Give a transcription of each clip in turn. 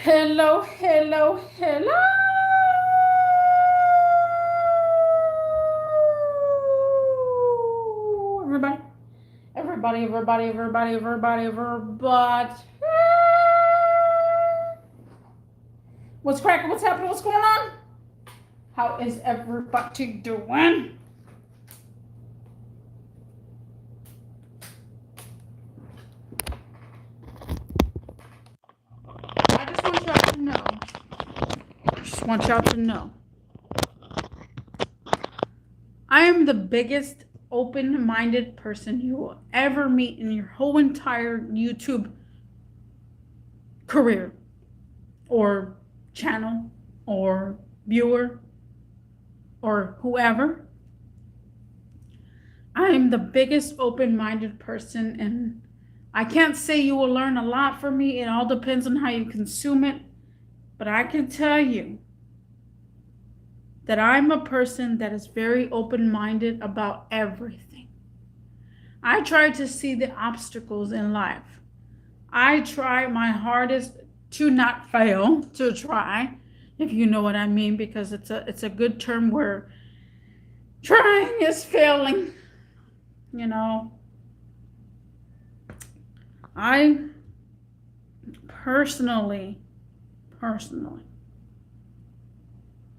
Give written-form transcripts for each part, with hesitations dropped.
Hello, hello, hello. Everybody, everybody. What's cracking? What's happening? What's going on? How is everybody doing? I just want y'all to know. I am the biggest open-minded person you will ever meet in your whole entire YouTube career or channel or viewer or whoever. I am the biggest open-minded person, and I can't say you will learn a lot from me. It all depends on how you consume it. But I can tell you that I'm a person that is very open-minded about everything. I try to see the obstacles in life. I try my hardest to not fail, to try, if you know what I mean, because it's a good term where trying is failing. You know, I personally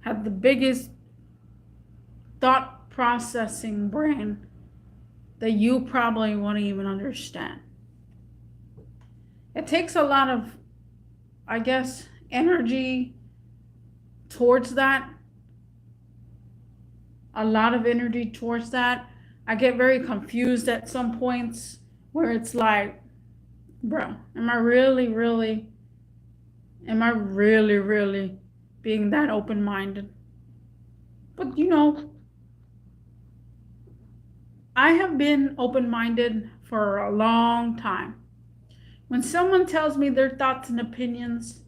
have the biggest thought processing brain that you probably won't even understand. It takes a lot of, I guess, energy towards that. A lot of energy towards that. I get very confused at some points where it's like, bro, am I really being that open-minded? But you know, I have been open-minded for a long time. When someone tells me their thoughts and opinions,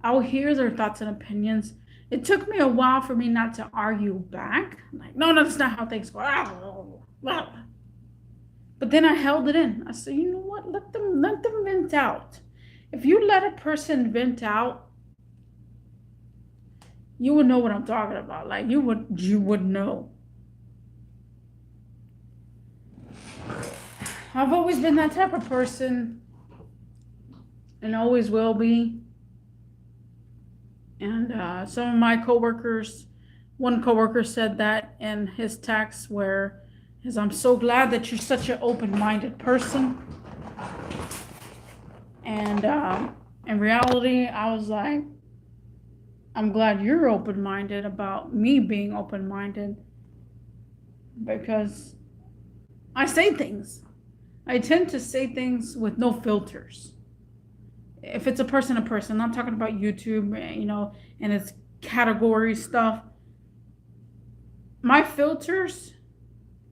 I'll hear their thoughts and opinions. It took me a while for me not to argue back. Like, no, that's not how things go. But then I held it in. I said, you know what? Let them vent out. If you let a person vent out, you would know what I'm talking about. Like you would know. I've always been that type of person and always will be. And some of my coworkers, one coworker said that in his text where I'm so glad that you're such an open-minded person. And in reality, I was like, I'm glad you're open-minded about me being open-minded, because I say things. I tend to say things with no filters. If it's a person, I'm not talking about YouTube, you know, and its category stuff. My filters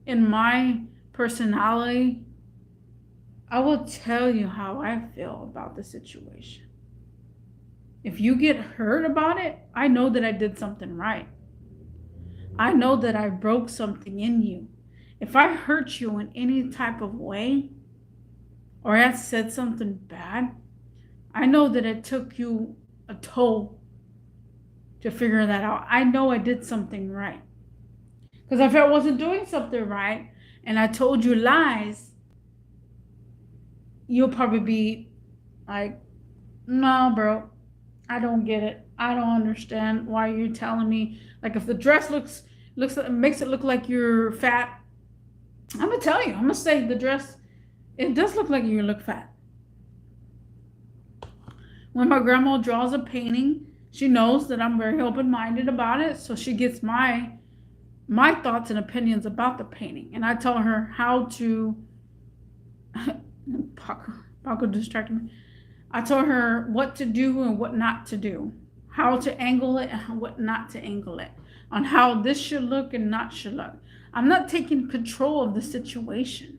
in my personality, I will tell you how I feel about the situation. If you get hurt about it, I know that I did something right. I know that I broke something in you. If I hurt you in any type of way, or I said something bad, I know that it took you a toll to figure that out. I know I did something right. Because if I wasn't doing something right and I told you lies, you'll probably be like, no, bro, I don't get it. I don't understand why you're telling me. Like if the dress makes it look like you're fat, I'm gonna tell you. I'm gonna say the dress, it does look like you look fat. When my grandma draws a painting, she knows that I'm very open-minded about it, so she gets my thoughts and opinions about the painting, and I tell her how to. Paco distracted me. I told her what to do and what not to do, how to angle it and what not to angle it, on how this should look and not should look. I'm not taking control of the situation.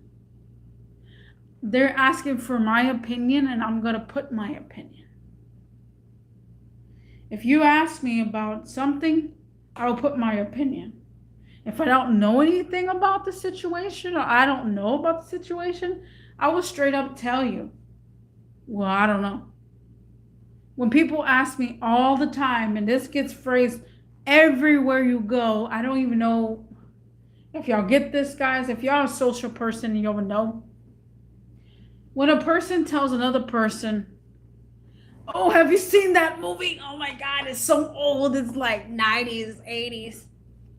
They're asking for my opinion, and I'm going to put my opinion. If you ask me about something, I will put my opinion. If I don't know anything about the situation, or I don't know about the situation, I will straight up tell you, well, I don't know. When people ask me all the time, and this gets phrased everywhere you go, I don't even know if y'all get this, guys. If y'all a social person, you will know. When a person tells another person, "Oh, have you seen that movie? Oh my God, it's so old. It's like 90s, 80s.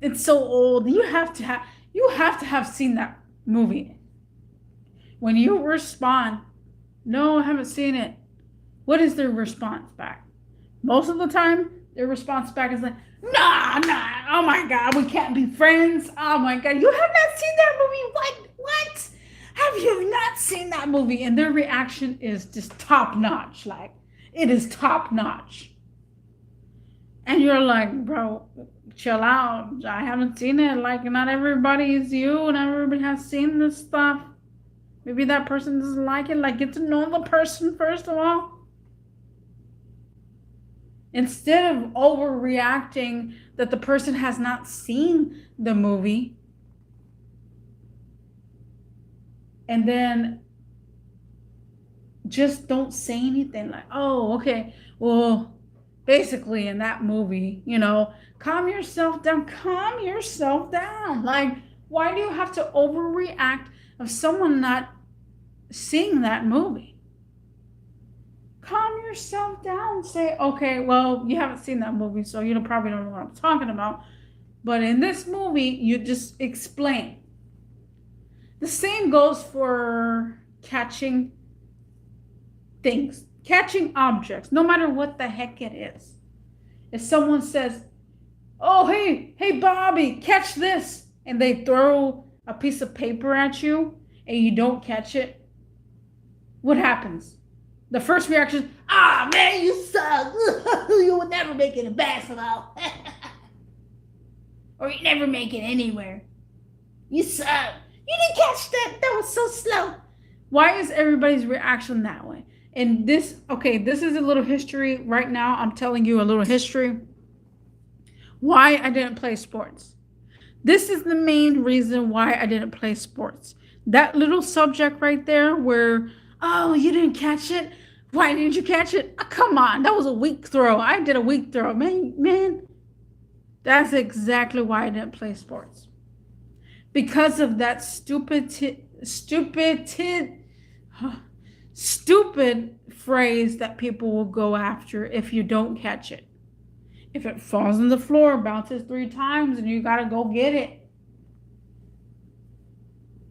It's so old. You have to have seen that movie." When you respond, "No, I haven't seen it," what is their response back? Most of the time, their response back is like, "Nah, nah, oh my God, we can't be friends. Oh my God, you have not seen that movie? What? What? Have you not seen that movie?" And their reaction is just top notch. Like, it is top notch. And you're like, "Bro, chill out. I haven't seen it. Like, not everybody is you, and everybody has seen this stuff. Maybe that person doesn't like it. Like, get to know the person first of all." Instead of overreacting that the person has not seen the movie, and then just don't say anything like, "Oh, okay, well, basically in that movie, calm yourself down, calm yourself down." Like, why do you have to overreact of someone not seeing that movie? Calm yourself down. Say, "Okay, well, you haven't seen that movie, so you probably don't know what I'm talking about. But in this movie, you just explain." The same goes for catching things, catching objects, no matter what the heck it is. If someone says, "Oh, hey, Bobby, catch this," and they throw a piece of paper at you and you don't catch it, what happens? The first reaction, "Ah, man, you suck. You will never make it in basketball." Or "You never make it anywhere. You suck. You didn't catch that. That was so slow." Why is everybody's reaction that way? And this is a little history right now. I'm telling you a little history. Why I didn't play sports. This is the main reason why I didn't play sports. That little subject right there where, "Oh, you didn't catch it? Why didn't you catch it? Oh, come on, that was a weak throw. I did a weak throw." Man, that's exactly why I didn't play sports. Because of that stupid phrase that people will go after if you don't catch it. If it falls on the floor, bounces 3 times, and you gotta go get it.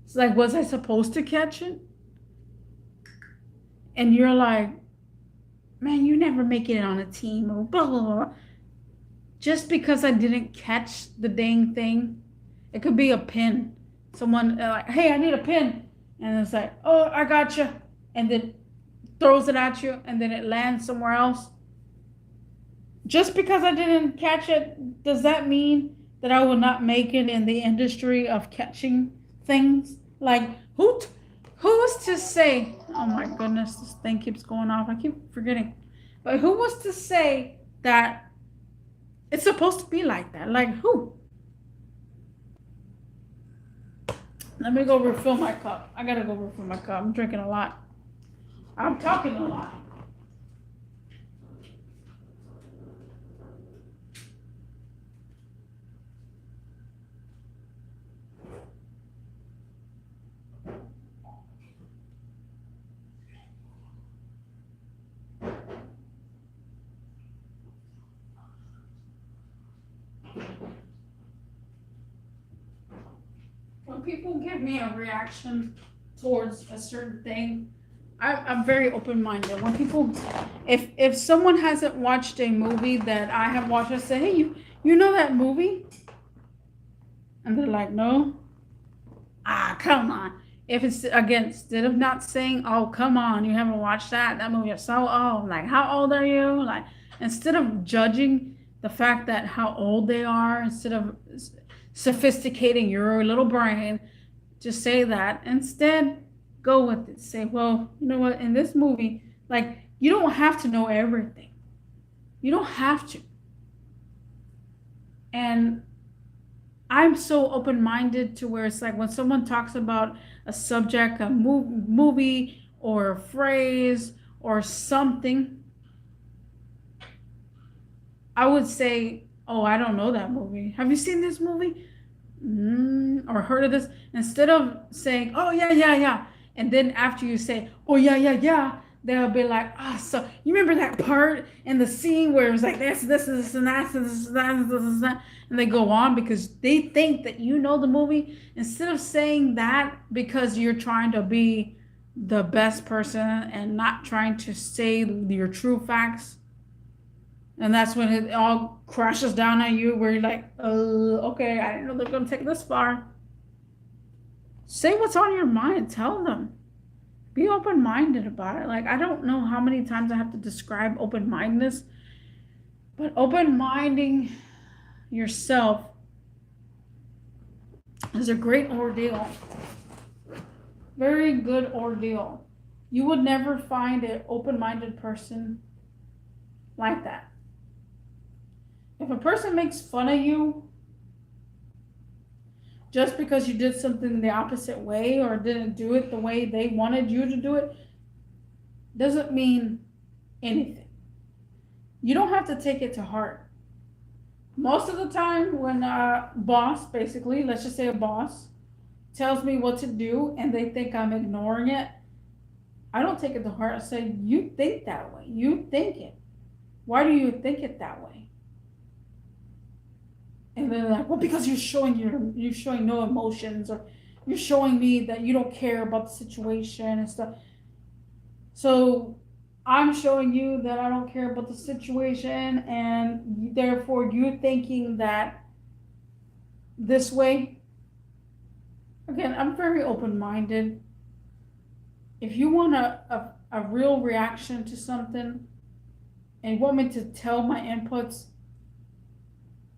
It's like, was I supposed to catch it? And you're like, "Man, you never make it on a team," or blah, blah, blah. Just because I didn't catch the dang thing, it could be a pin. Someone like, "Hey, I need a pin." And it's like, "Oh, I got you." And then throws it at you, and then it lands somewhere else. Just because I didn't catch it, does that mean that I will not make it in the industry of catching things? Like, who's to say, oh my goodness, this thing keeps going off. I keep forgetting. But who was to say that it's supposed to be like that? Like, who? Let me go refill my cup. I gotta go refill my cup. I'm drinking a lot. I'm talking a lot. When people give me a reaction towards a certain thing, I'm very open-minded. When people, if someone hasn't watched a movie that I have watched, I say, "Hey, you know that movie?" And they're like, "No." Ah, come on. If it's, again, instead of not saying, "Oh, come on, you haven't watched that movie, you're so old." Like, "How old are you?" Like, instead of judging the fact that how old they are, instead of sophisticating your little brain, just say that. Instead, go with it. Say, "Well, you know what? In this movie, like, you don't have to know everything. You don't have to." And I'm so open-minded to where it's like when someone talks about a subject, a movie or a phrase or something, I would say, oh, I don't know that movie. Have you seen this movie? Or heard of this? Instead of saying, oh, yeah, yeah, yeah. And then after you say, oh, yeah, yeah, yeah, they'll be like, oh, so you remember that part in the scene where it's like this, and that, and that. And they go on because they think that you know the movie. Instead of saying that because you're trying to be the best person and not trying to say your true facts, and that's when it all crashes down on you where you're like, okay, I didn't know they're going to take this far. Say what's on your mind. Tell them. Be open-minded about it. Like, I don't know how many times I have to describe open-mindedness, but open-minding yourself is a great ordeal. Very good ordeal. You would never find an open-minded person like that. If a person makes fun of you just because you did something the opposite way or didn't do it the way they wanted you to do it, doesn't mean anything. You don't have to take it to heart. Most of the time when a boss, basically, let's just say a boss, tells me what to do and they think I'm ignoring it, I don't take it to heart. I say, you think that way. You think it. Why do you think it that way? And they're like, well, because you're showing no emotions, or you're showing me that you don't care about the situation and stuff. So I'm showing you that I don't care about the situation, and therefore you're thinking that this way. Again, I'm very open-minded. If you want a real reaction to something and you want me to tell my inputs,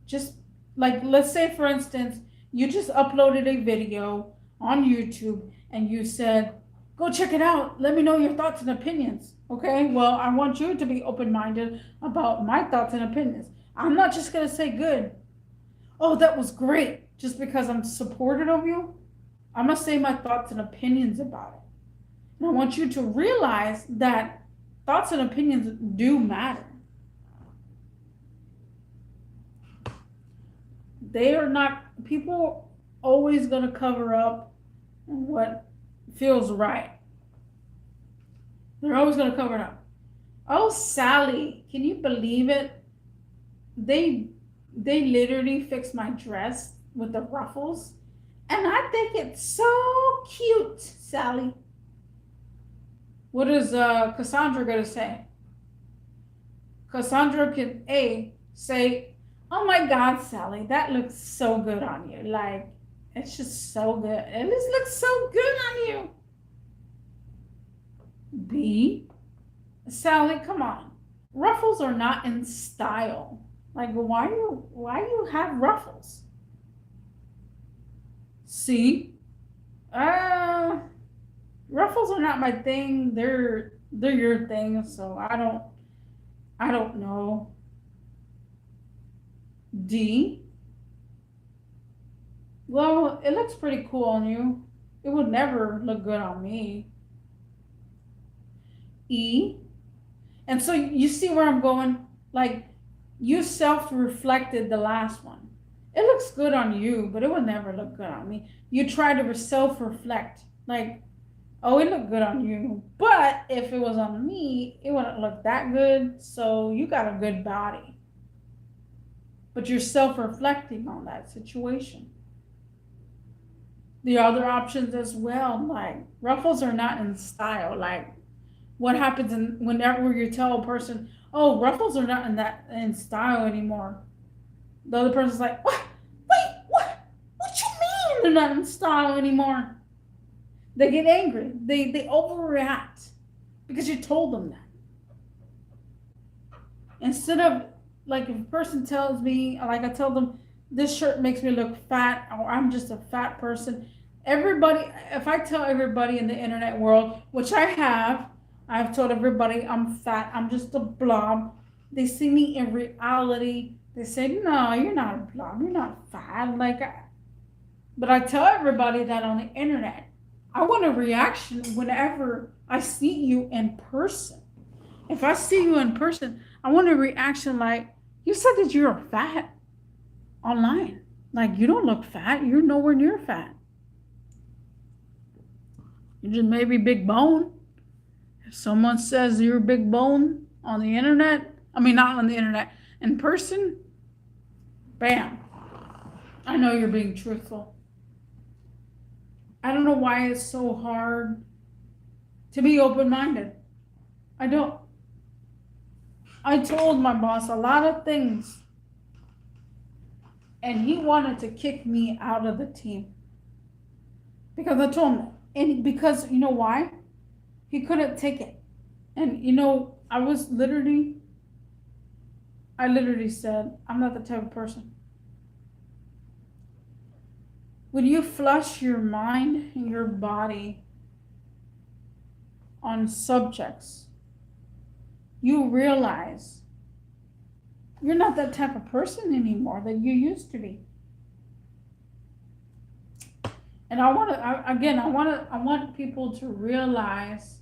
just like, let's say, for instance, you just uploaded a video on YouTube and you said, go check it out. Let me know your thoughts and opinions. Okay, well, I want you to be open-minded about my thoughts and opinions. I'm not just going to say good. Oh, that was great. Just because I'm supportive of you, I'm going to say my thoughts and opinions about it. And I want you to realize that thoughts and opinions do matter. They are not, people always going to cover up what feels right. They're always going to cover it up. Oh, Sally, can you believe it? They literally fixed my dress with the ruffles. And I think it's so cute, Sally. What is Cassandra going to say? Cassandra can say, oh my God, Sally, that looks so good on you. Like, it's just so good. It just looks so good on you. B, Sally, come on. Ruffles are not in style. Like, why you have ruffles? C, ruffles are not my thing. They're your thing, so I don't know. D, well, it looks pretty cool on you. It would never look good on me. E, and so you see where I'm going? Like, you self-reflected the last one. It looks good on you, but it would never look good on me. You try to self-reflect. Like, oh, it looked good on you, but if it was on me, it wouldn't look that good, so you got a good body. But you're self-reflecting on that situation. The other options as well, like, ruffles are not in style. Like, what happens whenever you tell a person, oh, ruffles are not in style anymore? The other person's like, what? Wait, what? What you mean they're not in style anymore? They get angry. They overreact because you told them that. Instead of, like, if a person tells me, like, I tell them, this shirt makes me look fat, or I'm just a fat person. If I tell everybody in the internet world, which I've told everybody I'm fat, I'm just a blob. They see me in reality. They say, no, you're not a blob. You're not fat. But I tell everybody that on the internet. I want a reaction whenever I see you in person. If I see you in person, I want a reaction like, You said that you're fat online. Like, you don't look fat. You're nowhere near fat. You just maybe big bone. If someone says you're big bone on the internet, I mean, not on the internet, in person, bam. I know you're being truthful. I don't know why it's so hard to be open-minded. I don't. I told my boss a lot of things, and he wanted to kick me out of the team because I told him, and because you know why? He couldn't take it. And you know, I literally said, I'm not the type of person. When you flush your mind and your body on subjects, you realize you're not that type of person anymore that you used to be. And I want people to realize,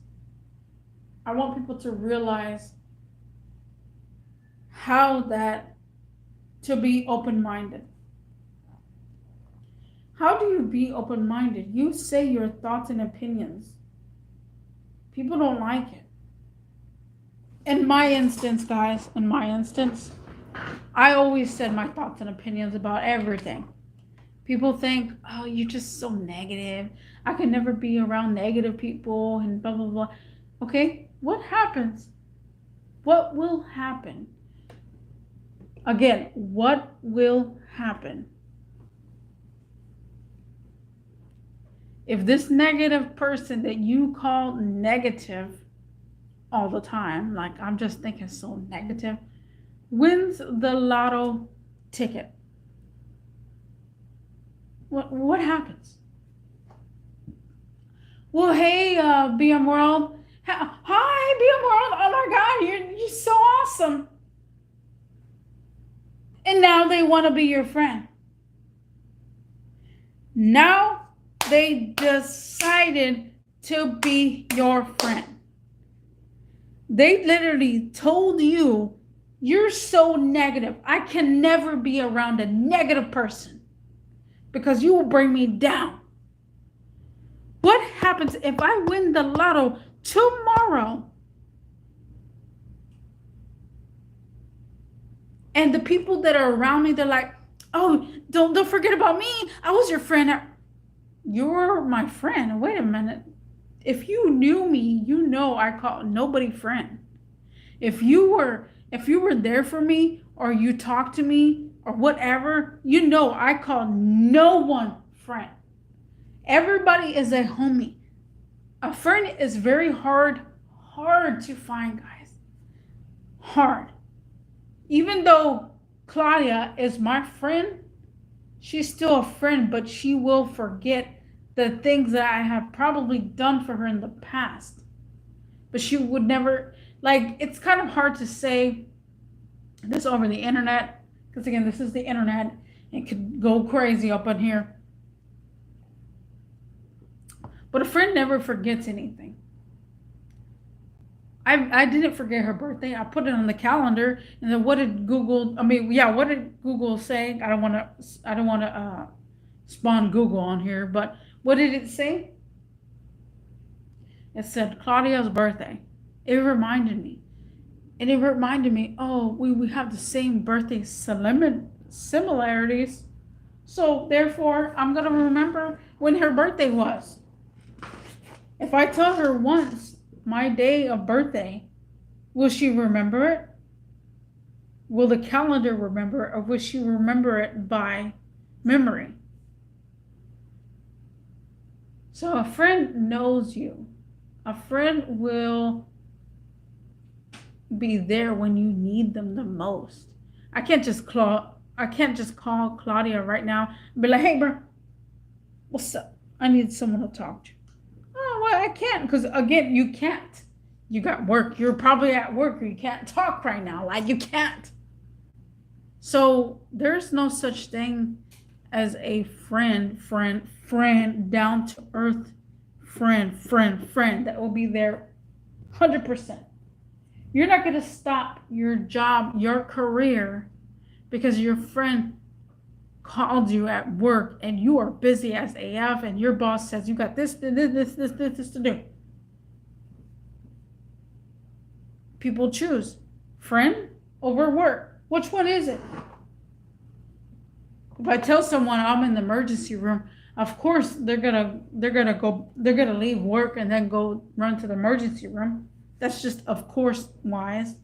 how that, to be open-minded. How do you be open-minded? You say your thoughts and opinions. People don't like it. In my instance, guys, I always said my thoughts and opinions about everything. People think, oh, you're just so negative. I can never be around negative people and blah, blah, blah. Okay, what happens? What will happen? Again, what will happen? If this negative person that you call negative all the time, like I'm just thinking so negative, wins the lotto ticket, what happens? Well, hey, BM World. Hi, BM World. Oh my God, you're so awesome. And now they want to be your friend. Now they decided to be your friend. They literally told you, you're so negative. I can never be around a negative person because you will bring me down. What happens if I win the lotto tomorrow and the people that are around me, they're like, oh, don't forget about me. I was your friend. You're my friend. Wait a minute. If you knew me, you know I call nobody friend. If you were there for me, or you talked to me or whatever, you know I call no one friend. Everybody is a homie. A friend is very hard to find, guys. Hard. Even though Claudia is my friend, she's still a friend, but she will forget the things that I have probably done for her in the past. But she would never, like, it's kind of hard to say this over the internet, because again, this is the internet. It could go crazy up in here. But a friend never forgets anything. I didn't forget her birthday. I put it on the calendar. And then what did Google say? I don't want to spawn Google on here, but what did it say? It said Claudia's birthday. It reminded me. And it reminded me, oh, we have the same birthday similarities. So therefore, I'm going to remember when her birthday was. If I tell her once my day of birthday, will she remember it? Will the calendar remember, or will she remember it by memory? So a friend knows you. A friend will be there when you need them the most. I can't just call Claudia right now and be like, hey, bro, what's up? I need someone to talk to. Oh, well, I can't, because again, you can't. You got work. You're probably at work, or you can't talk right now. Like, you can't. So there's no such thing as a friend, down to earth friend that will be there 100%. You're not going to stop your job, your career, because your friend called you at work and you are busy as AF and your boss says you got this to do. People choose friend over work. Which one is it? If I tell someone I'm in the emergency room, of course they're gonna leave work and then go run to the emergency room. That's just of course wise.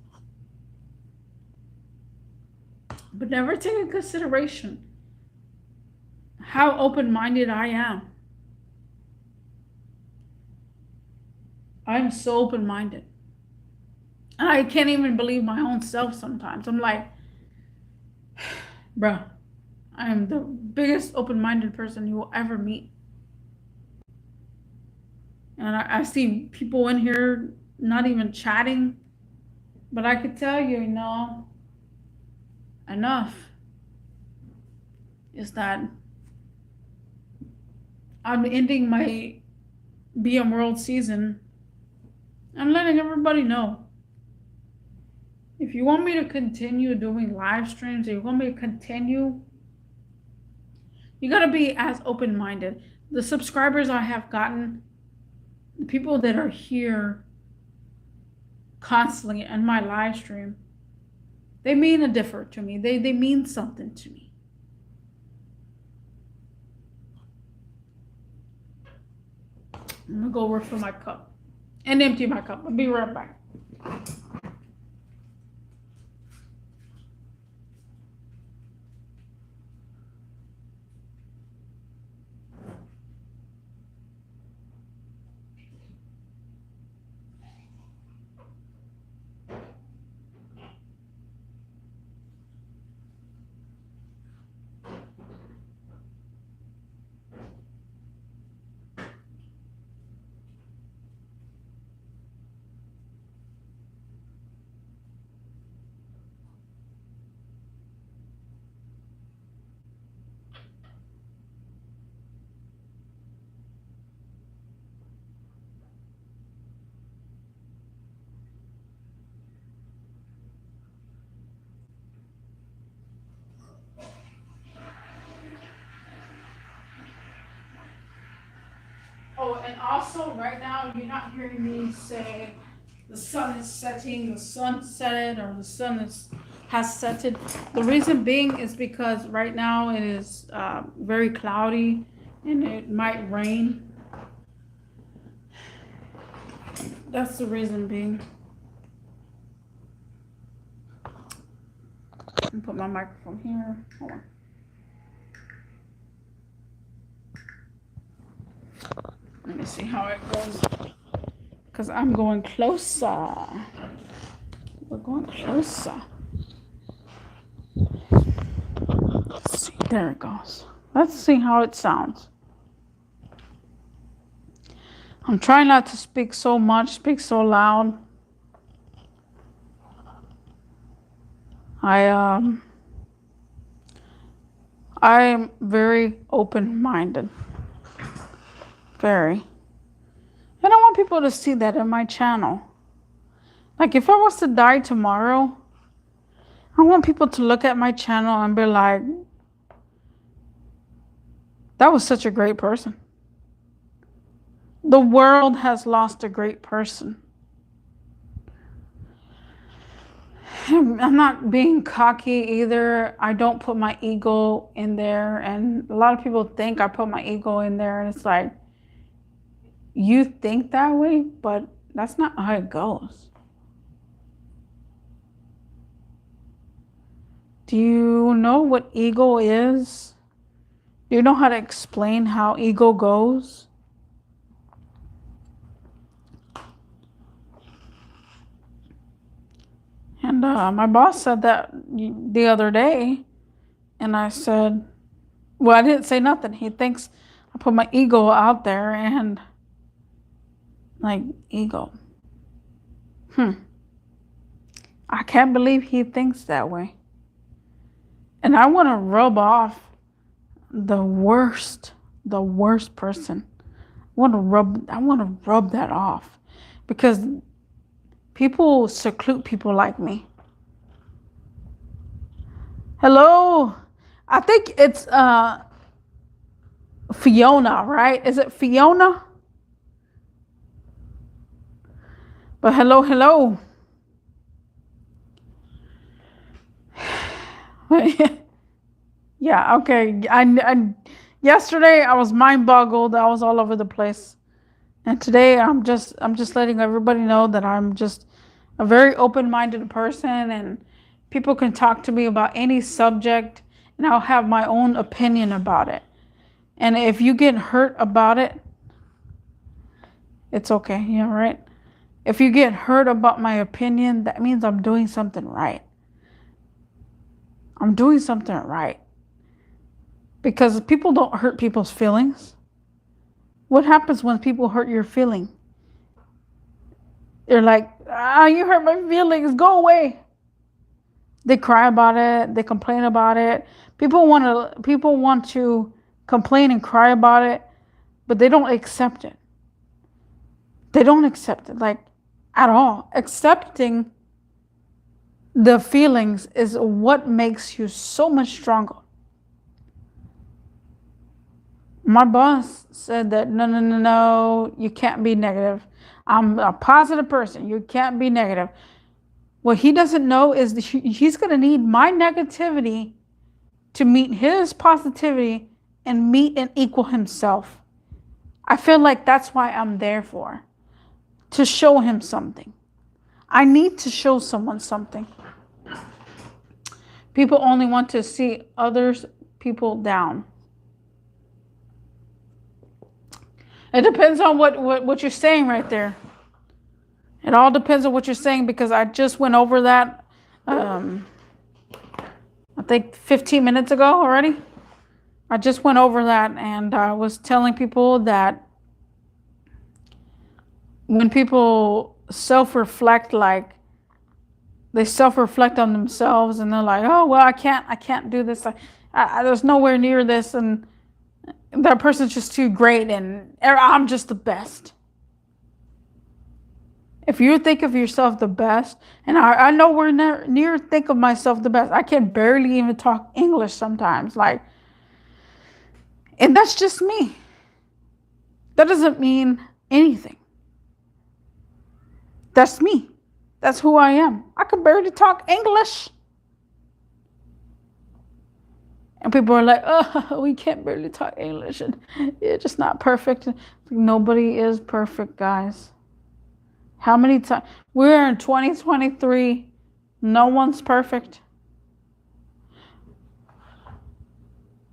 But never take into consideration how open-minded I am. I'm so open-minded. I can't even believe my own self sometimes. I'm like, bro, I am the biggest open-minded person you will ever meet. And I see people in here not even chatting, but I could tell you, enough is that I'm ending my BM World season. I'm letting everybody know. If you want me to continue doing live streams, if you want me to continue, you got to be as open-minded. The subscribers I have gotten, the people that are here constantly in my live stream, they mean a difference to me. They mean something to me. I'm going to go refill my cup and empty my cup. I'll be right back. Oh, and also right now you're not hearing me say the sun is setting, the sun set, or the sun has setted. The reason being is because right now it is very cloudy and it might rain. That's the reason being. Let me put my microphone here. Hold on. Let me see how it goes. Because I'm going closer. We're going closer. Let's see. There it goes. Let's see how it sounds. I'm trying not to speak so much, speak so loud. I am very open-minded. Very. I don't want people to see that in my channel. Like if I was to die tomorrow, I want people to look at my channel and be like, that was such a great person. The world has lost a great person. I'm not being cocky either. I don't put my ego in there. And a lot of people think I put my ego in there. And it's like, you think that way, but that's not how it goes. Do you know what ego is? Do you know how to explain how ego goes? And my boss said that the other day, and I said, well, I didn't say nothing. He thinks I put my ego out there, and like, ego. I can't believe he thinks that way. And I want to rub off the worst person. I want to rub that off, because people seclude people like me. Hello. I think it's Fiona, right? Is it Fiona? But hello, hello. Yeah, okay. Yesterday I was mind boggled. I was all over the place. And today I'm just letting everybody know that I'm just a very open-minded person, and people can talk to me about any subject and I'll have my own opinion about it. And if you get hurt about it, it's okay, yeah, right? If you get hurt about my opinion, that means I'm doing something right. I'm doing something right. Because people don't hurt people's feelings. What happens when people hurt your feeling? They're like, you hurt my feelings, go away. They cry about it, they complain about it. People want to complain and cry about it, but they don't accept it. They don't accept it, like, at all. Accepting the feelings is what makes you so much stronger. My boss said that no, no, no, no, you can't be negative. I'm a positive person. You can't be negative. What he doesn't know is that he's going to need my negativity to meet his positivity and meet and equal himself. I feel like that's why I'm there for, to show him something. I need to show someone something. People only want to see others people down. It depends on what you're saying right there. It all depends on what you're saying, because I just went over that, I think 15 minutes ago already. I just went over that, and I was telling people that when people self-reflect, like they self-reflect on themselves and they're like, oh, well, I can't do this. There's nowhere near this. And that person's just too great and I'm just the best. If you think of yourself the best, and I nowhere near think of myself the best. I can barely even talk English sometimes. Like, and that's just me. That doesn't mean anything. That's me. That's who I am. I can barely talk English. And people are like, oh, we can't barely talk English. And you're just not perfect. Nobody is perfect, guys. How many times? We're in 2023. No one's perfect.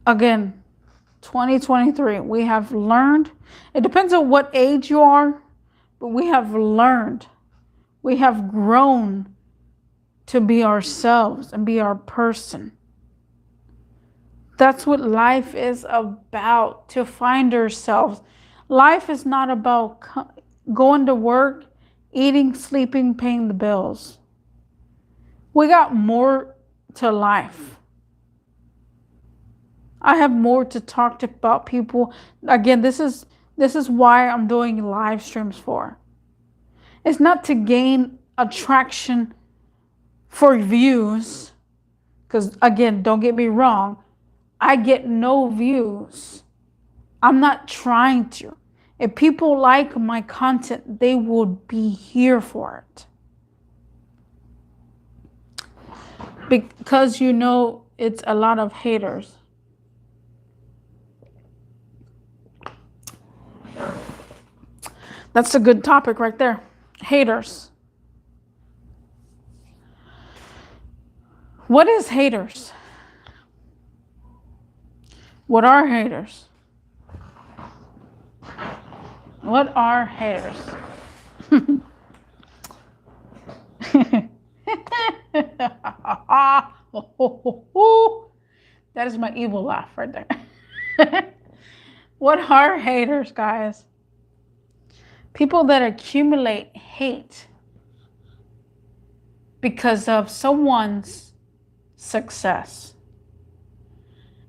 Again, 2023. We have learned. It depends on what age you are, but we have learned. We have grown to be ourselves and be our person. That's what life is about, to find ourselves. Life is not about going to work, eating, sleeping, paying the bills. We got more to life. I have more to talk about people. Again, this is why I'm doing live streams for. It's not to gain attraction for views, because again, don't get me wrong, I get no views. I'm not trying to. If people like my content, they will be here for it. Because it's a lot of haters. That's a good topic right there. Haters. What is haters? What are haters? What are haters? That is my evil laugh right there. What are haters, guys? People that accumulate hate because of someone's success.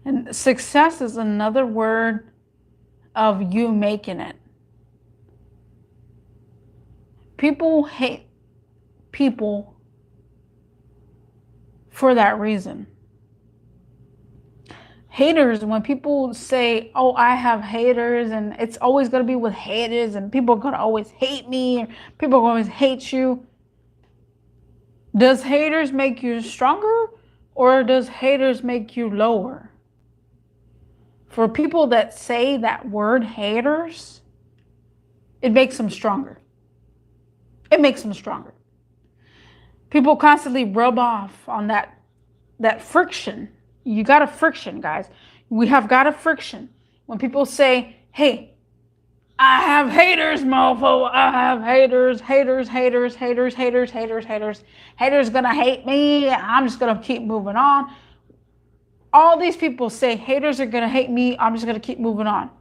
And success is another word of you making it. People hate people for that reason. Haters, when people say, oh, I have haters, and it's always going to be with haters, and people are going to always hate me, or people are going to always hate you. Does haters make you stronger, or does haters make you lower? For people that say that word haters, it makes them stronger. It makes them stronger. People constantly rub off on that friction. You got a friction, guys. We have got a friction. When people say, hey, I have haters, mofo. I have haters, haters, haters, haters, haters, haters, haters. Haters gonna hate me. I'm just gonna keep moving on. All these people say haters are gonna hate me. I'm just gonna keep moving on.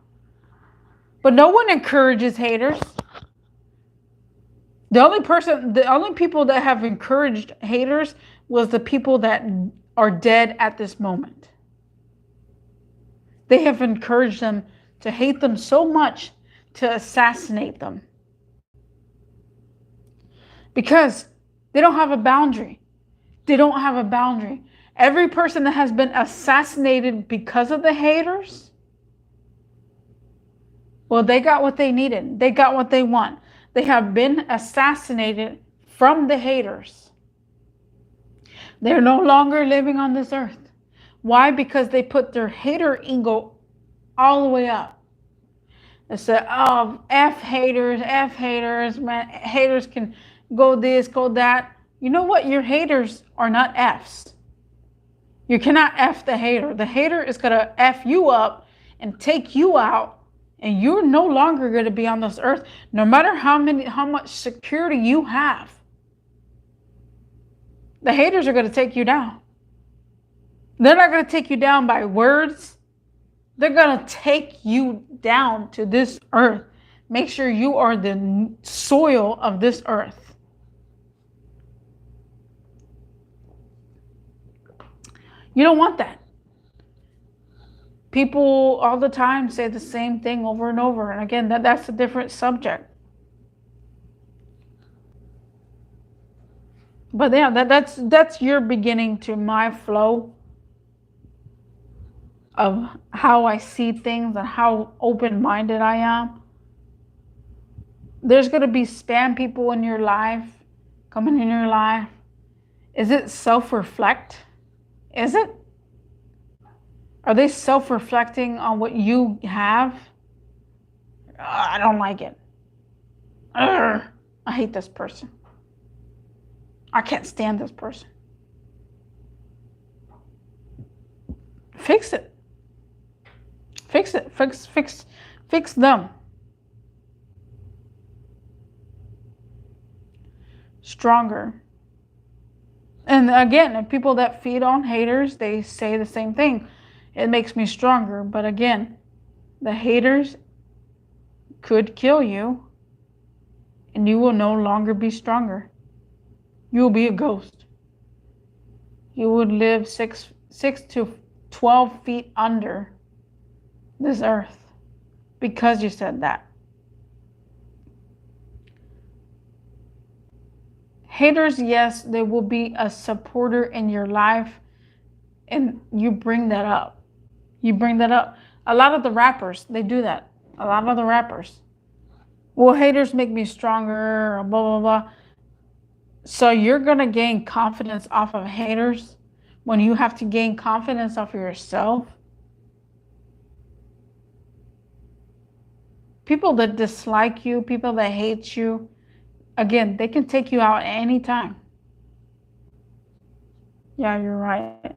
But no one encourages haters. The only people that have encouraged haters was the people that are dead at this moment. They have encouraged them to hate them so much to assassinate them. Because they don't have a boundary. They don't have a boundary. Every person that has been assassinated because of the haters, well, they got what they needed. They got what they want. They have been assassinated from the haters. They're no longer living on this earth. Why? Because they put their hater ego all the way up. They said, oh, F haters, man. Haters can go this, go that. You know what? Your haters are not Fs. You cannot F the hater. The hater is going to F you up and take you out. And you're no longer going to be on this earth, no matter how much security you have. The haters are going to take you down. They're not going to take you down by words. They're going to take you down to this earth. Make sure you are the soil of this earth. You don't want that. People all the time say the same thing over and over. And again, that's a different subject. But yeah, that's your beginning to my flow of how I see things and how open-minded I am. There's going to be spam people in your life, coming in your life. Is it self-reflect? Is it? Are they self-reflecting on what you have? I don't like it. I hate this person. I can't stand this person. Fix it. Fix it. Fix them. Stronger. And again, if people that feed on haters, they say the same thing. It makes me stronger. But again, the haters could kill you and you will no longer be stronger. You will be a ghost. You would live 6 to 12 feet under this earth because you said that. Haters, yes, they will be a supporter in your life, and you bring that up. You bring that up. A lot of the rappers, they do that. A lot of the rappers. Well, haters make me stronger, or blah, blah, blah. So you're going to gain confidence off of haters when you have to gain confidence off of yourself. People that dislike you, people that hate you, again, they can take you out anytime. Yeah, you're right.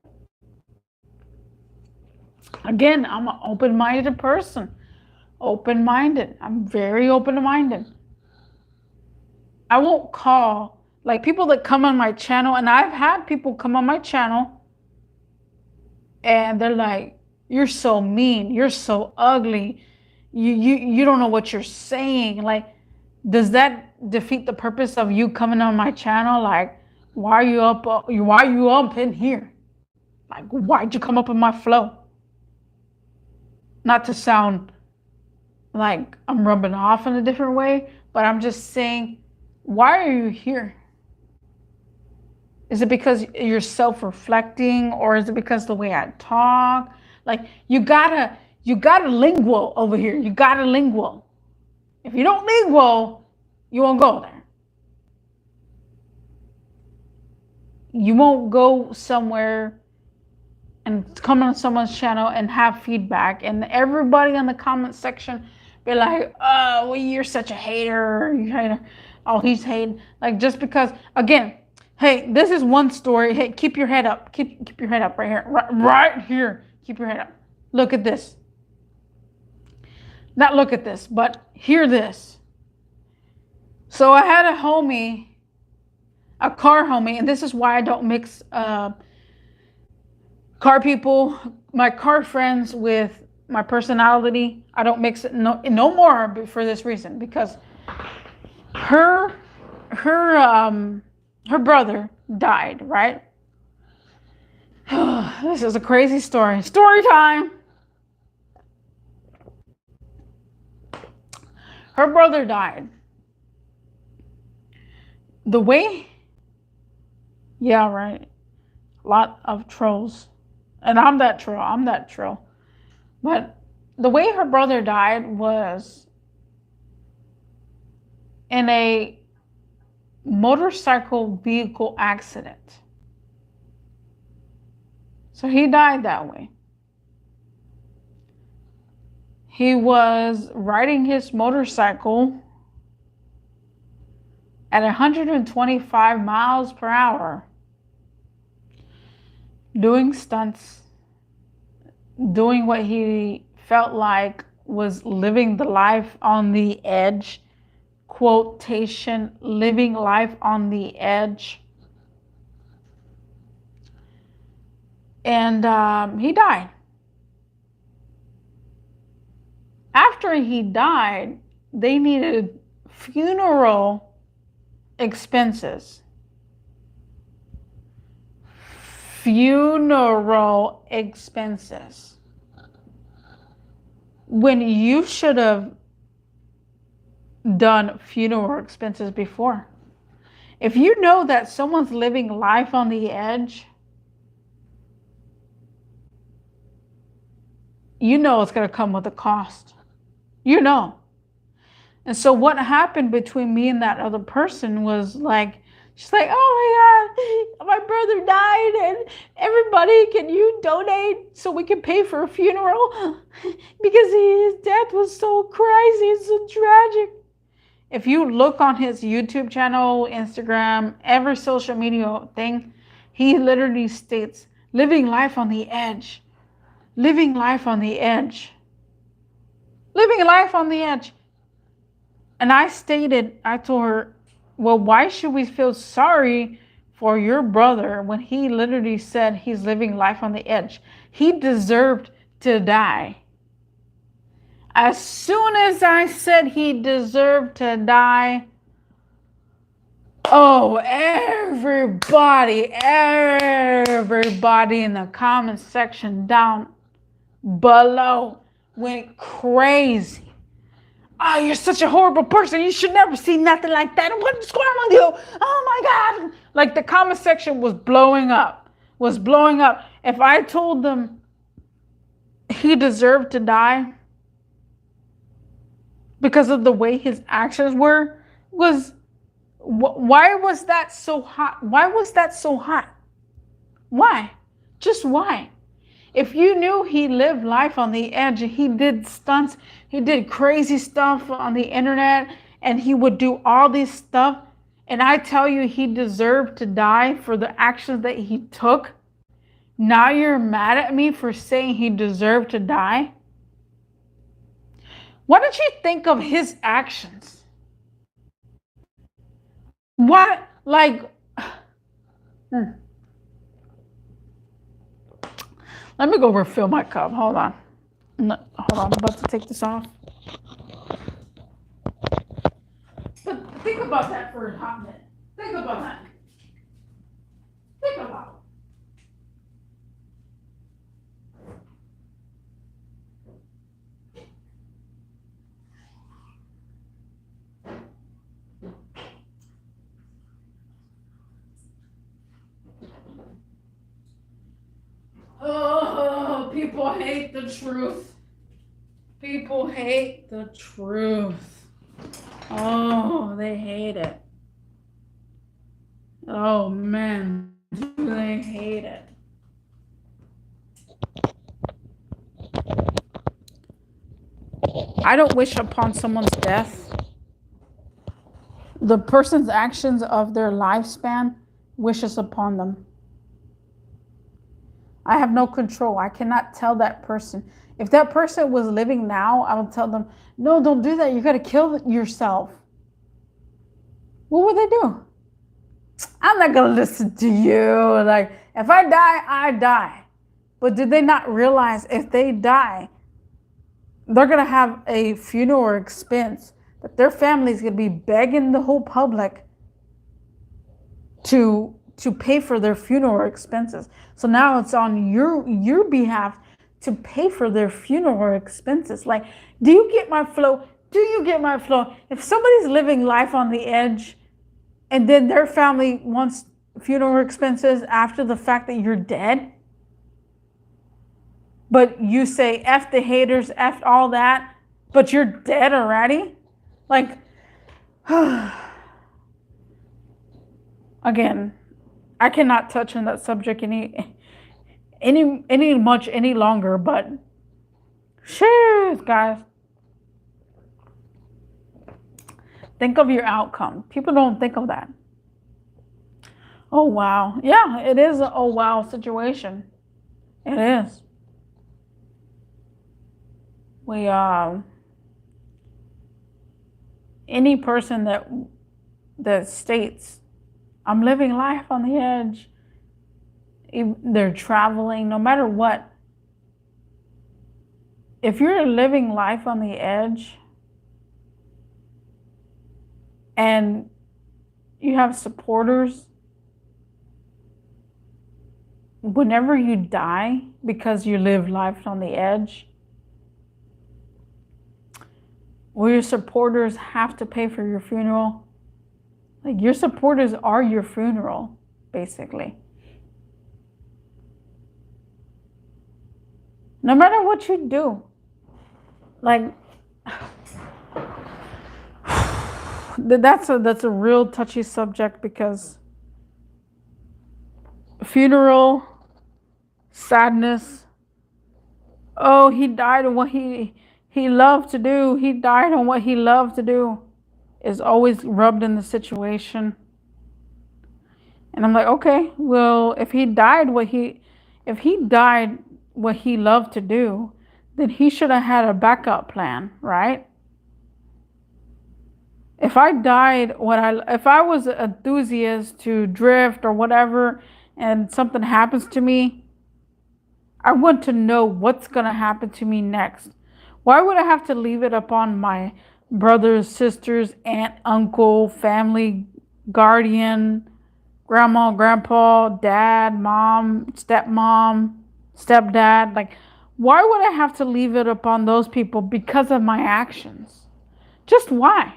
Again, I'm an open-minded person. Open-minded. I'm very open-minded. I won't call, like people that come on my channel, and I've had people come on my channel and they're like, you're so mean, you're so ugly, you don't know what you're saying. Like, does that defeat the purpose of you coming on my channel? Like, why are you up in here? Like, why'd you come up in my flow? Not to sound like I'm rubbing off in a different way, but I'm just saying, why are you here? Is it because you're self-reflecting, or is it because the way I talk, Like you gotta lingual over here. You gotta lingual. If you don't lingual, you won't go there. You won't go somewhere and come on someone's channel and have feedback, and everybody in the comment section be like, oh, well, you're such a hater, you hater. Oh, he's hating. Like, just because, again, hey, this is one story. Hey, keep your head up. Keep your head up right here. Right here. Keep your head up. Look at this. Not look at this, but hear this. So I had a homie, a car homie, and this is why I don't mix car people, my car friends with my personality. I don't mix it no more for this reason, because her brother died, right? This is a crazy story. Story time. Her brother died. The way, yeah, right. A lot of trolls. And I'm that troll. But the way her brother died was in a motorcycle vehicle accident. So he died that way. He was riding his motorcycle at 125 miles per hour, doing stunts, doing what he felt like was living the life on the edge, quotation, living life on the edge. And he died. After he died, they needed funeral expenses. Funeral expenses. When you should have done funeral expenses before. If you know that someone's living life on the edge, you know it's going to come with a cost. You know. And so what happened between me and that other person was like, she's like, oh my God, my brother died, and everybody, can you donate so we can pay for a funeral? Because his death was so crazy and so tragic. If you look on his YouTube channel, Instagram, every social media thing, he literally states, living life on the edge. Living life on the edge. Living life on the edge. And I told her, well, why should we feel sorry for your brother when he literally said he's living life on the edge? He deserved to die. As soon as I said he deserved to die, oh, everybody in the comment section down below went crazy. Oh, you're such a horrible person. You should never see nothing like that. What's going on with you? Oh my God. Like, the comment section was blowing up. If I told them he deserved to die because of the way his actions were, why was that so hot? Why? Just why? If you knew he lived life on the edge, he did stunts, he did crazy stuff on the internet, and he would do all this stuff, and I tell you he deserved to die for the actions that he took, now you're mad at me for saying he deserved to die? Why don't you think of his actions? What? Like... Let me go refill my cup. Hold on. No, hold on. I'm about to take this off. But think about that for a hot minute. Think about that. Think about it. Oh, people hate the truth. People hate the truth. Oh, they hate it. Oh man, do they hate it. I don't wish upon someone's death. The person's actions of their lifespan wishes upon them. I have no control. I cannot tell that person. If that person was living now, I would tell them, no, don't do that. You got to kill yourself. What would they do? I'm not going to listen to you. Like, if I die, I die. But did they not realize if they die, they're going to have a funeral expense that their family's going to be begging the whole public to pay for their funeral expenses. So now it's on your behalf to pay for their funeral expenses. Like, do you get my flow? Do you get my flow? If somebody's living life on the edge and then their family wants funeral expenses after the fact that you're dead, but you say F the haters, F all that, but you're dead already? Like, again, I cannot touch on that subject any longer, but shit, guys. Think of your outcome. People don't think of that. Oh wow. Yeah, it is a oh wow situation. It is. We any person that states I'm living life on the edge, they're traveling, no matter what. If you're living life on the edge and you have supporters, whenever you die because you live life on the edge, will your supporters have to pay for your funeral? Like, your supporters are your funeral, basically. No matter what you do. Like, that's a real touchy subject, because funeral, sadness, oh, he died on what he loved to do. He died on what he loved to do, is always rubbed in the situation. And I'm like, okay, well, if he died what he loved to do, then he should have had a backup plan, right? If I died if I was an enthusiast to drift or whatever, and something happens to me, I want to know what's going to happen to me next. Why would I have to leave it upon my brothers, sisters, aunt, uncle, family, guardian, grandma, grandpa, dad, mom, stepmom, stepdad? Like, why would I have to leave it upon those people because of my actions? Just why?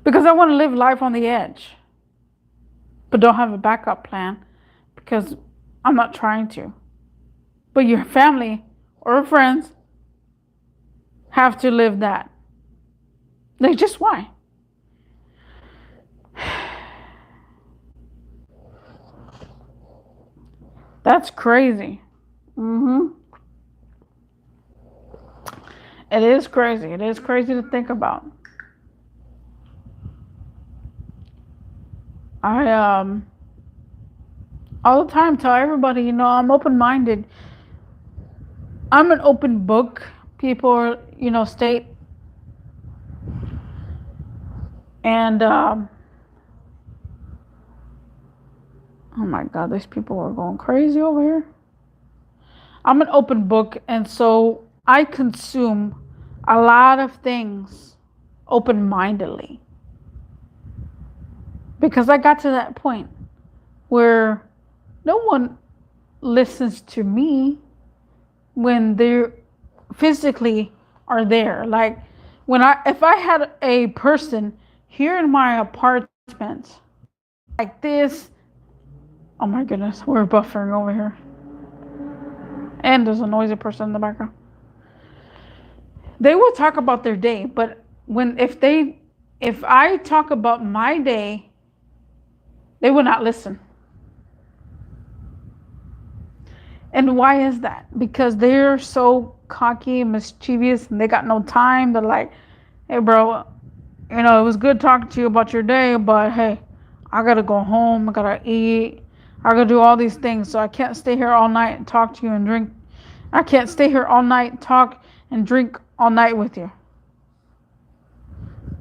Because I want to live life on the edge, but don't have a backup plan because I'm not trying to. But your family or friends have to live that. Like, just why? That's crazy. It is crazy. It is crazy to think about. I all the time tell everybody, I'm open-minded. I'm an open book. People, state. And oh my God, these people are going crazy over here. I'm an open book, and so I consume a lot of things open-mindedly. Because I got to that point where no one listens to me when they physically are there. Like, if I had a person here in my apartment like this, oh my goodness, we're buffering over here. And there's a noisy person in the background. They will talk about their day, but if I talk about my day, they will not listen. And why is that? Because they're so cocky and mischievous and they got no time. They're like, hey, bro, it was good talking to you about your day, but hey, I gotta go home. I gotta eat. I gotta do all these things. So I can't stay here all night and talk to you and drink. I can't stay here all night, talk and drink all night with you.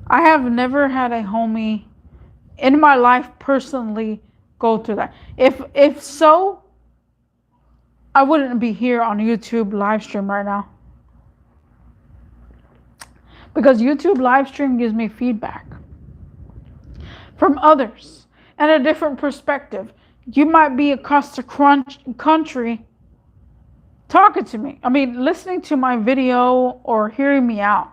I have never had a homie in my life personally go through that. If so, I wouldn't be here on YouTube live stream right now. Because YouTube live stream gives me feedback from others and a different perspective. You might be across the country talking to me. I mean, listening to my video or hearing me out.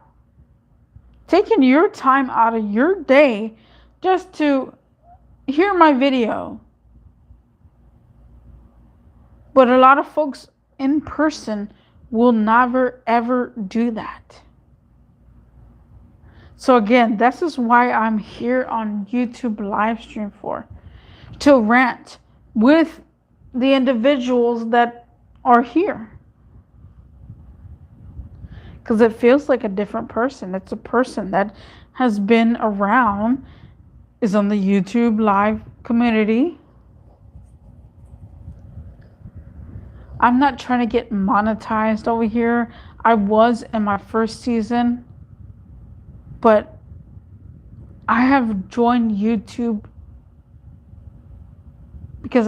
Taking your time out of your day just to hear my video. But a lot of folks in person will never ever do that. So again, this is why I'm here on YouTube live stream for. To rant with the individuals that are here. Because it feels like a different person. It's a person that has been around, is on the YouTube live community. I'm not trying to get monetized over here. I was in my first season, but I have joined YouTube because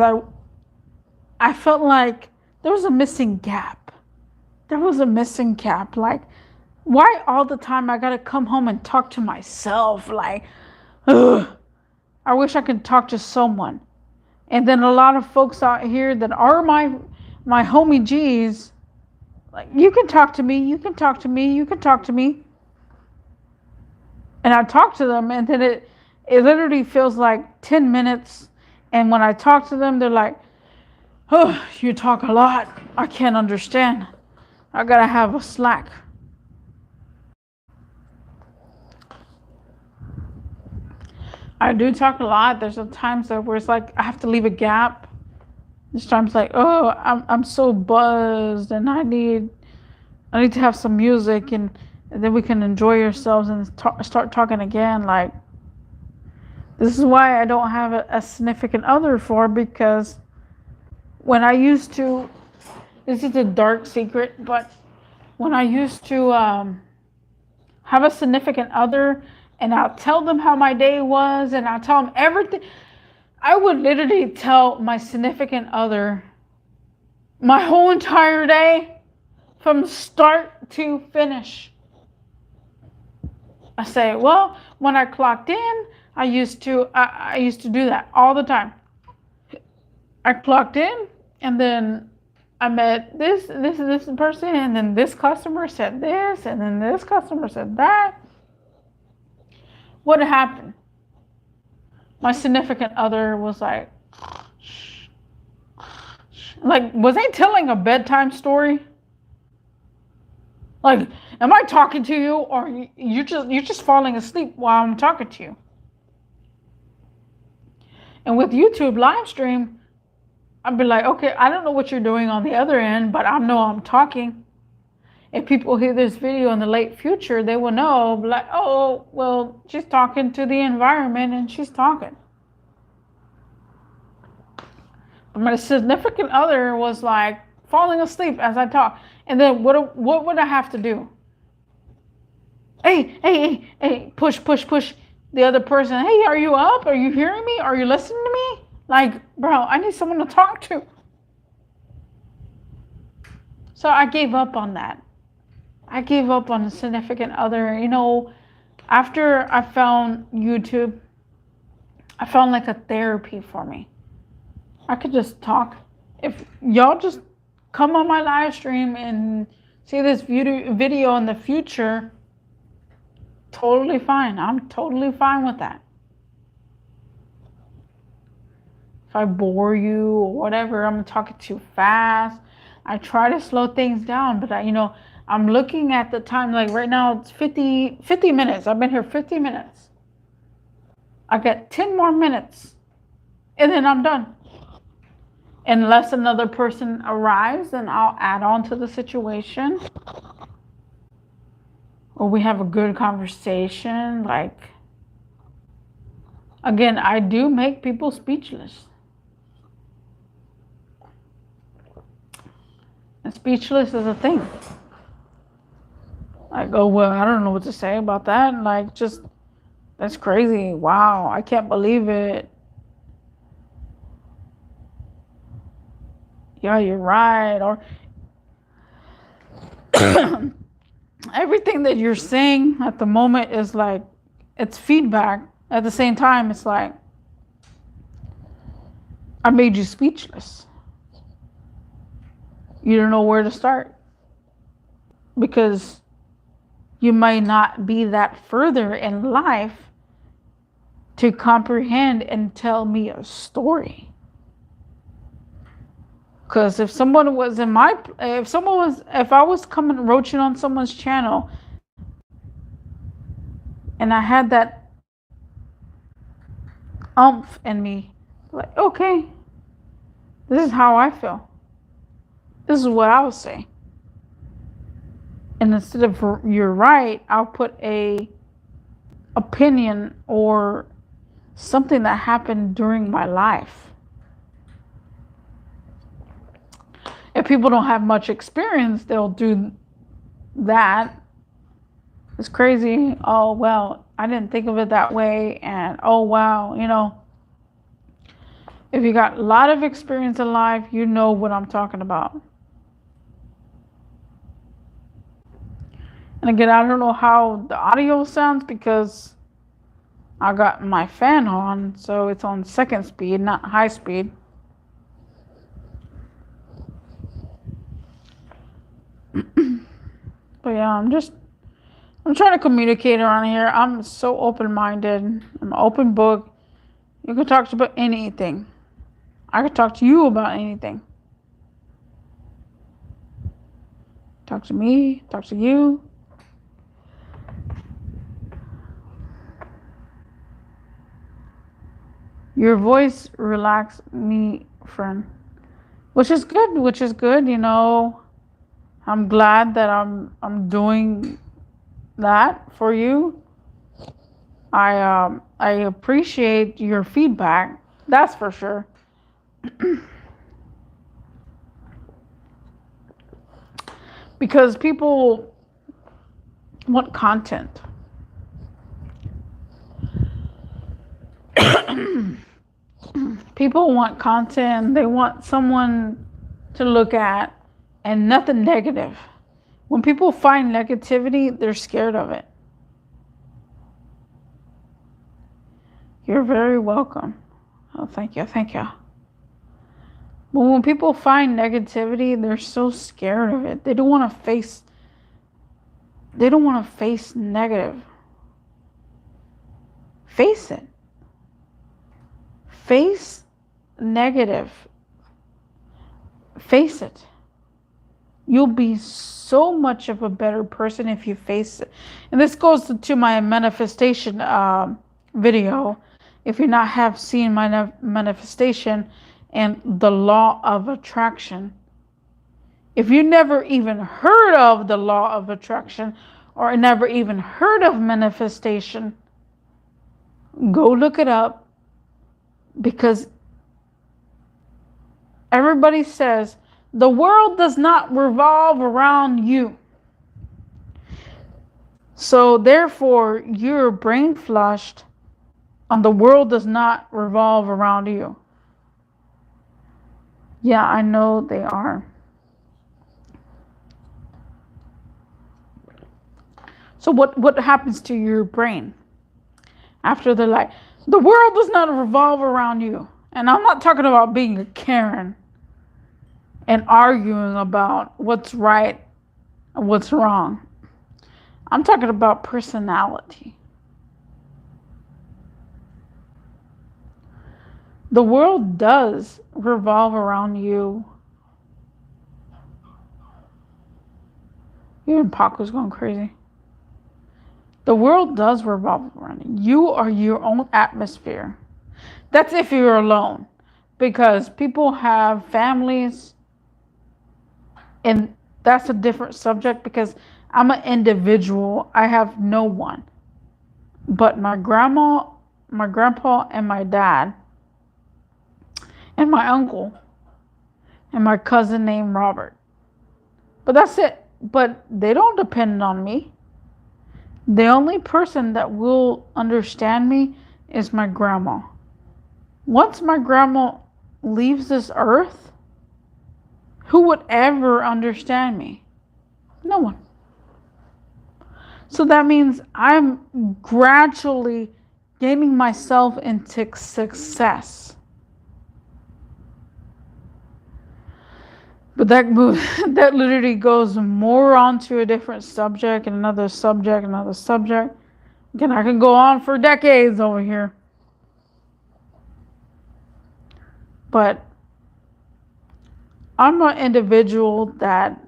I felt like there was a missing gap. There was a missing gap. Like, why all the time I gotta come home and talk to myself? Like, ugh, I wish I could talk to someone. And then a lot of folks out here that are my homie G's, like, you can talk to me, you can talk to me, you can talk to me. And I talk to them, and then it literally feels like 10 minutes. And when I talk to them, they're like, oh, you talk a lot. I can't understand. I gotta have a slack. I do talk a lot. There's times where it's like I have to leave a gap. There's times like, oh, I'm so buzzed and I need to have some music and then we can enjoy ourselves and start talking again. Like, this is why I don't have a significant other for, because when I used to, this is a dark secret, but when I used to have a significant other and I'll tell them how my day was and I'll tell them everything, I would literally tell my significant other my whole entire day from start to finish. I say, well, when I clocked in, I used to do that all the time. I clocked in and then I met this person, and then this customer said this, and then this customer said that. What happened? My significant other was like, was I telling a bedtime story? Like, am I talking to you, or you're just falling asleep while I'm talking to you? And with YouTube live stream, I'd be like, okay, I don't know what you're doing on the other end, but I know I'm talking. If people hear this video in the late future, they will know, like, oh, well, she's talking to the environment and she's talking. But my significant other was like falling asleep as I talk. And then what would I have to do? Hey, push the other person. Hey, are you up? Are you hearing me? Are you listening to me? Like, bro, I need someone to talk to. So I gave up on that. I gave up on a significant other. After I found YouTube, I found like a therapy for me. I could just talk. If y'all just come on my live stream and see this video in the future, totally fine. I'm totally fine with that. If I bore you or whatever, I'm talking too fast, I try to slow things down, but I'm looking at the time. Like right now, it's 50 minutes. I've been here 50 minutes. I got 10 more minutes, and then I'm done. Unless another person arrives, then I'll add on to the situation, or we have a good conversation. Like, again, I do make people speechless. And speechless is a thing. Like, oh, well, I don't know what to say about that. And like, just, that's crazy. Wow, I can't believe it. Yeah, you're right. Or everything that you're saying at the moment is like, it's feedback. At the same time, it's like, I made you speechless. You don't know where to start because you might not be that further in life to comprehend and tell me a story. Because if someone was in my, if I was coming roaching on someone's channel and I had that umph in me, like, okay, this is how I feel. This is what I would say. And instead of you're right, I'll put a opinion or something that happened during my life. If people don't have much experience, they'll do that. It's crazy. Oh, well, I didn't think of it that way. And oh, wow, if you got a lot of experience in life, you know what I'm talking about. And again, I don't know how the audio sounds because I got my fan on, so it's on second speed, not high speed. But yeah, I'm trying to communicate around here. I'm so open-minded. I'm an open book. You can talk about anything. I can talk to you about anything. Talk to me, talk to you. Your voice relaxed me, friend. Which is good, I'm glad that I'm doing that for you. I appreciate your feedback. That's for sure. Because people want content. People want content. They want someone to look at and nothing negative. When people find negativity, they're scared of it. You're very welcome. Oh, thank you. Thank you. But when people find negativity, they're so scared of it. They don't want to face negative. Face it. Face negative. Face it. You'll be so much of a better person if you face it. And this goes to my manifestation video. If you not have seen my manifestation and the law of attraction. If you never even heard of the law of attraction or never even heard of manifestation, go look it up. Because everybody says the world does not revolve around you. So therefore, you're brain flushed and the world does not revolve around you. Yeah, I know they are. So what happens to your brain after the light? The world does not revolve around you. And I'm not talking about being a Karen and arguing about what's right and what's wrong. I'm talking about personality. The world does revolve around you Even Paco's going crazy. The world does revolve around you. You are your own atmosphere. That's if you're alone. Because people have families, and that's a different subject because I'm an individual. I have no one. But my grandma, my grandpa, and my dad, and my uncle, and my cousin named Robert. But that's it. But they don't depend on me. The only person that will understand me is my grandma. Once my grandma leaves this earth, who would ever understand me? No one. So that means I'm gradually gaining myself into success. But that that literally goes more onto a different subject and another subject, another subject. Again, I can go on for decades over here. But I'm an individual that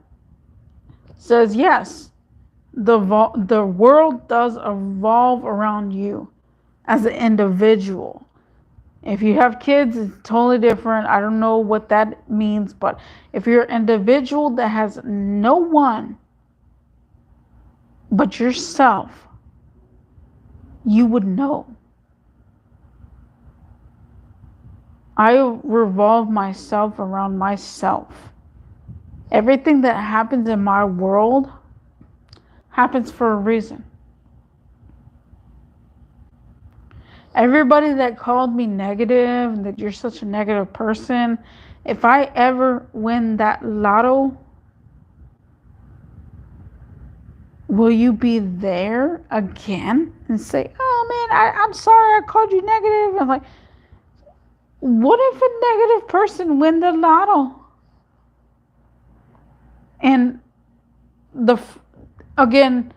says, yes, the world does evolve around you as an individual. If you have kids, it's totally different. I don't know what that means, but if you're an individual that has no one but yourself, you would know. I revolve myself around myself. Everything that happens in my world happens for a reason. Everybody that called me negative, that you're such a negative person, if I ever win that lotto, will you be there again and say, oh man, I'm sorry I called you negative? I'm like, what if a negative person win the lotto? And again,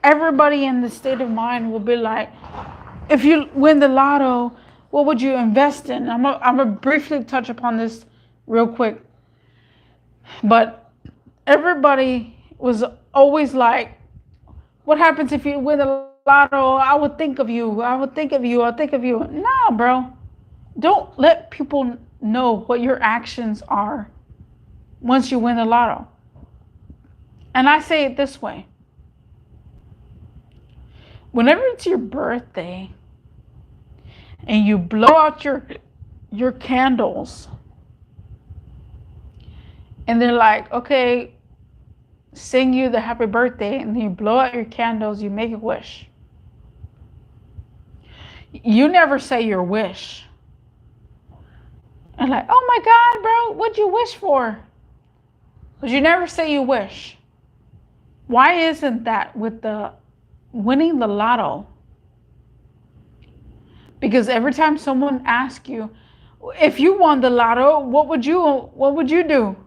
everybody in the state of mind will be like, if you win the lotto, what would you invest in? I'm gonna briefly touch upon this real quick. But everybody was always like, what happens if you win the lotto? I would think of you. I would think of you. I'll think of you. No, bro. Don't let people know what your actions are once you win the lotto. And I say it this way. Whenever it's your birthday and you blow out your candles and they're like, okay, sing you the happy birthday, and then you blow out your candles, you make a wish. You never say your wish. And like, oh my God, bro, what'd you wish for? Because you never say you wish. Why isn't that with the winning the lotto? Because every time someone asks you, if you won the lotto, what would you do?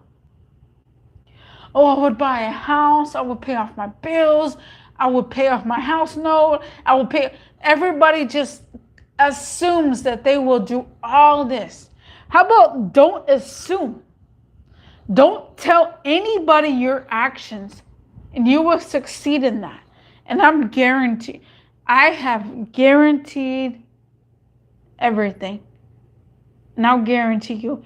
Oh, I would buy a house. I would pay off my bills. I would pay off my house note. I would pay. Everybody just assumes that they will do all this. How about don't assume? Don't tell anybody your actions, and you will succeed in that. And I'm guaranteed. I have guaranteed everything. And I'll guarantee you,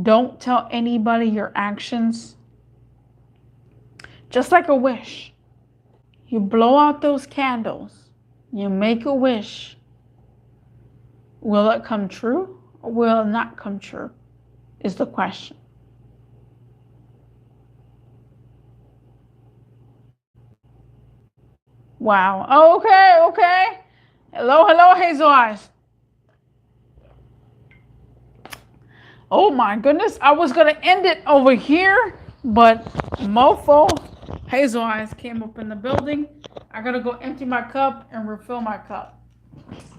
don't tell anybody your actions. Just like a wish. You blow out those candles. You make a wish. Will it come true or will it not come true? Is the question. Wow. Oh, okay. Hello, Hazel Eyes. Oh my goodness. I was going to end it over here, but mofo Hazel Eyes came up in the building. I got to go empty my cup and refill my cup.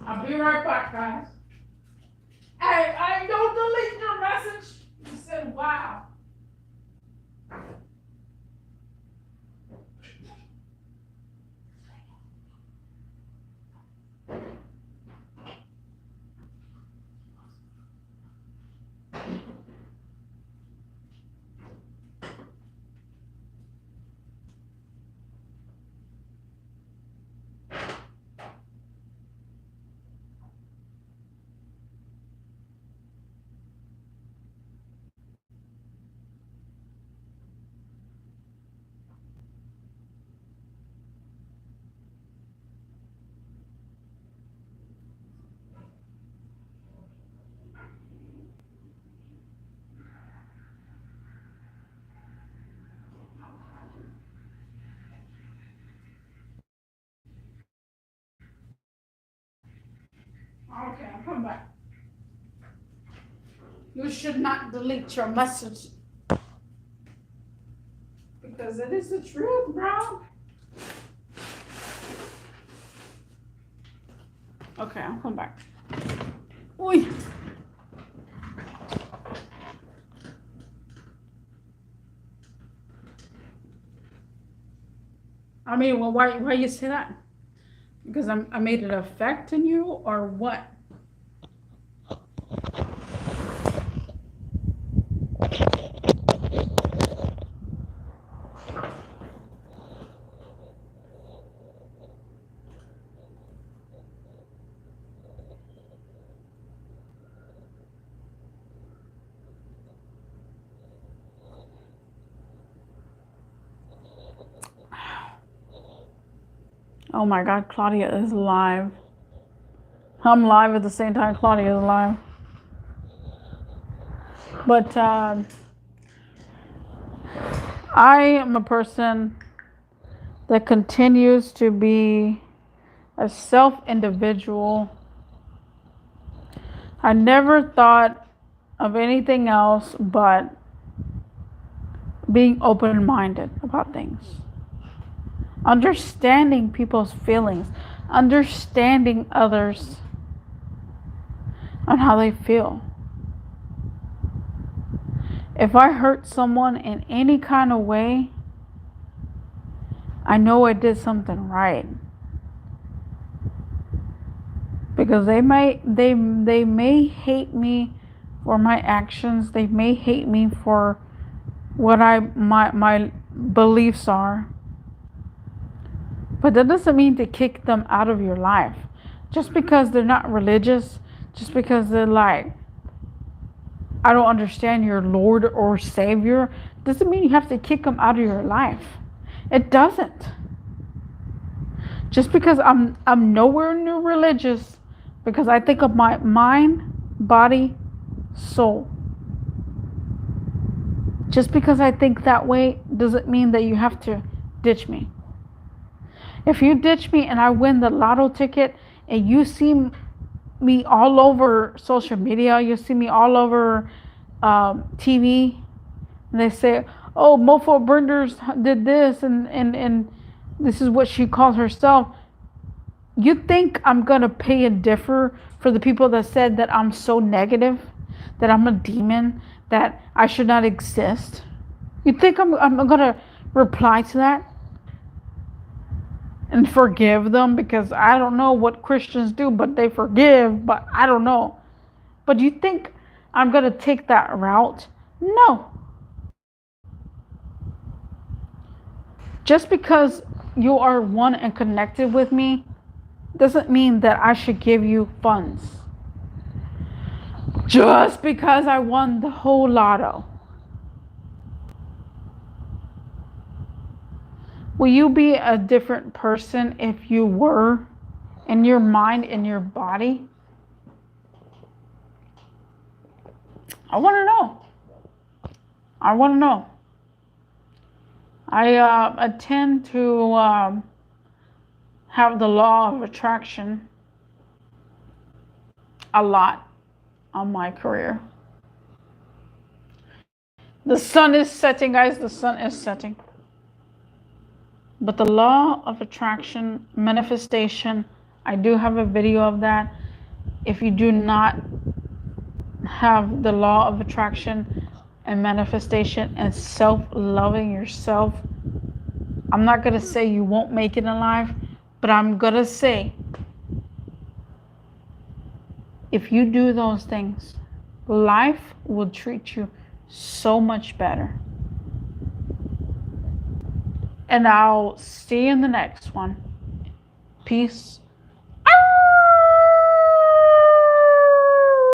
I'll be right back, guys. Hey, I don't delete your message. You said, wow. Okay, I'll come back. You should not delete your message because it is the truth, bro. Okay, I'll come back. Oi. I mean, well, why you say that? Because I made it affect in you, or what? Oh my God, Claudia is live. I'm live at the same time Claudia is live. But I am a person that continues to be a self individual. I never thought of anything else but being open minded about things, understanding people's feelings, understanding others on how they feel. If I hurt someone in any kind of way, I know I did something right. Because they may hate me for my actions. They may hate me for what my beliefs are. But that doesn't mean to kick them out of your life. Just because they're not religious, just because they're like, I don't understand your Lord or Savior, doesn't mean you have to kick them out of your life. It doesn't. Just because I'm nowhere near religious, because I think of my mind, body, soul. Just because I think that way doesn't mean that you have to ditch me. If you ditch me and I win the lotto ticket and you see me all over social media, you see me all over TV, and they say, oh, Mofo Benders did this and this is what she calls herself. You think I'm going to pay a differ for the people that said that I'm so negative, that I'm a demon, that I should not exist? You think I'm going to reply to that and forgive them? Because I don't know what Christians do, but they forgive, but I don't know. But you think I'm going to take that route? No. Just because you are one and connected with me doesn't mean that I should give you funds. Just because I won the whole lotto. Will you be a different person if you were, in your mind, in your body? I want to know. I want to know. I tend to have the law of attraction a lot on my career. The sun is setting, guys. The sun is setting. But the law of attraction, manifestation, I do have a video of that. If you do not have the law of attraction and manifestation and self-loving yourself, I'm not going to say you won't make it in life, but I'm going to say if you do those things, life will treat you so much better. And I'll see you in the next one. Peace.